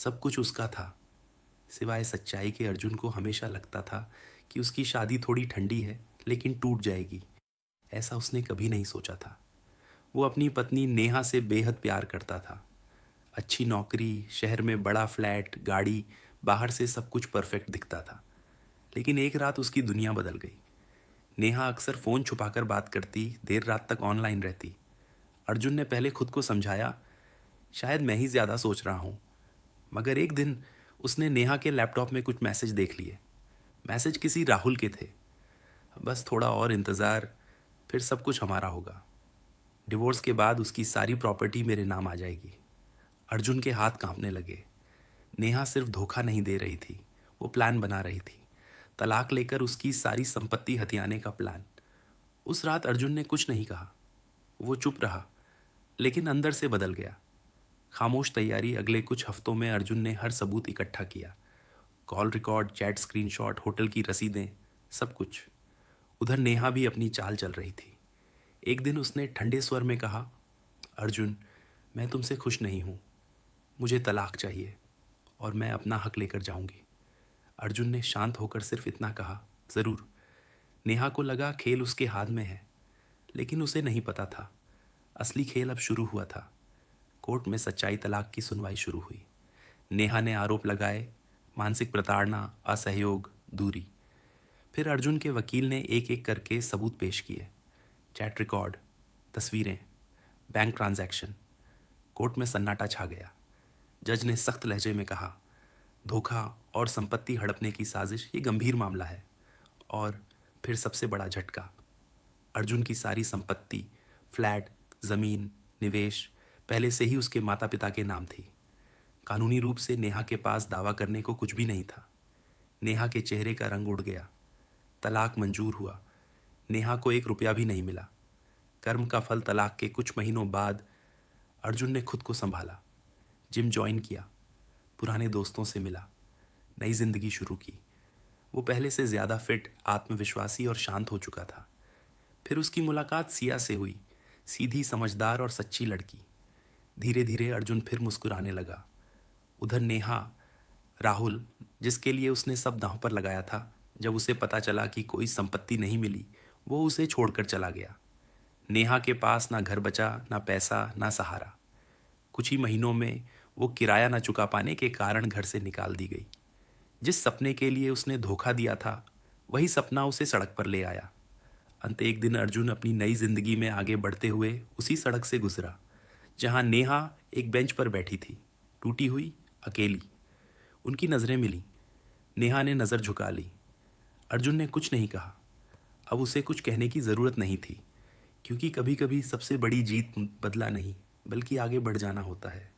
सब कुछ उसका था। सिवाय सच्चाई के अर्जुन को हमेशा लगता था कि उसकी शादी थोड़ी ठंडी है लेकिन टूट जाएगी। ऐसा उसने कभी नहीं सोचा था। वो अपनी पत्नी नेहा से बेहद प्यार करता था। अच्छी नौकरी, शहर में बड़ा फ्लैट, गाड़ी, बाहर से सब कुछ परफेक्ट दिखता था। लेकिन एक रात उसकी दुनिया बदल गई। नेहा अक्सर फ़ोन छुपाकर बात करती, देर रात तक ऑनलाइन रहती। अर्जुन ने पहले खुद को समझाया, शायद मैं ही ज़्यादा सोच रहा हूँ। मगर एक दिन उसने नेहा के लैपटॉप में कुछ मैसेज देख लिए। मैसेज किसी राहुल के थे। बस थोड़ा और इंतज़ार, फिर सब कुछ हमारा होगा। डिवोर्स के बाद उसकी सारी प्रॉपर्टी मेरे नाम आ जाएगी। अर्जुन के हाथ कांपने लगे। नेहा सिर्फ धोखा नहीं दे रही थी, वो प्लान बना रही थी। तलाक लेकर उसकी सारी संपत्ति हथियाने का प्लान। उस रात अर्जुन ने कुछ नहीं कहा। वो चुप रहा, लेकिन अंदर से बदल गया। खामोश तैयारी। अगले कुछ हफ्तों में अर्जुन ने हर सबूत इकट्ठा किया। Call record, chat screenshot, hotel की रसीदें, सब कुछ। उधर नेहा भी अपनी चाल चल रही थी। एक दिन उसने ठंडे स्वर में कहा, अर्जुन, मैं तुमसे खुश नहीं हूँ। मुझे तलाक चाहिए और मैं अपना हक लेकर जाऊंगी। अर्जुन ने शांत होकर सिर्फ इतना कहा, ज़रूर। नेहा को लगा खेल उसके हाथ में है, लेकिन उसे नहीं पता था असली खेल अब शुरू हुआ था। कोर्ट में सच्चाई तलाक की सुनवाई शुरू हुई। नेहा ने आरोप लगाए, मानसिक प्रताड़ना, असहयोग, दूरी। फिर अर्जुन के वकील ने एक एक करके सबूत पेश किए। चैट रिकॉर्ड, तस्वीरें, बैंक ट्रांजैक्शन। कोर्ट में सन्नाटा छा गया। जज ने सख्त लहजे में कहा, धोखा और संपत्ति हड़पने की साजिश ये गंभीर मामला है। और फिर सबसे बड़ा झटका, अर्जुन की सारी संपत्ति, फ्लैट, ज़मीन, निवेश पहले से ही उसके माता पिता के नाम थी। कानूनी रूप से नेहा के पास दावा करने को कुछ भी नहीं था। नेहा के चेहरे का रंग उड़ गया। तलाक मंजूर हुआ। नेहा को 1 रुपया भी नहीं मिला। कर्म का फल तलाक के कुछ महीनों बाद अर्जुन ने खुद को संभाला। जिम ज्वाइन किया, पुराने दोस्तों से मिला, नई जिंदगी शुरू की। वो पहले से ज़्यादा फिट, आत्मविश्वासी और शांत हो चुका था। फिर उसकी मुलाकात सिया से हुई, सीधी, समझदार और सच्ची लड़की। धीरे धीरे अर्जुन फिर मुस्कुराने लगा। उधर नेहा, राहुल, जिसके लिए उसने सब दांव पर लगाया था, जब उसे पता चला कि कोई संपत्ति नहीं मिली, वो उसे छोड़कर चला गया। नेहा के पास ना घर बचा, ना पैसा, ना सहारा। कुछ ही महीनों में वो किराया ना चुका पाने के कारण घर से निकाल दी गई। जिस सपने के लिए उसने धोखा दिया था, वही सपना उसे सड़क पर ले आया। अंत एक दिन अर्जुन अपनी नई जिंदगी में आगे बढ़ते हुए उसी सड़क से गुजरा, जहां नेहा एक बेंच पर बैठी थी, टूटी हुई, अकेली। उनकी नज़रें मिली। नेहा ने नज़र झुका ली। अर्जुन ने कुछ नहीं कहा। अब उसे कुछ कहने की ज़रूरत नहीं थी, क्योंकि कभी कभी सबसे बड़ी जीत बदला नहीं, बल्कि आगे बढ़ जाना होता है।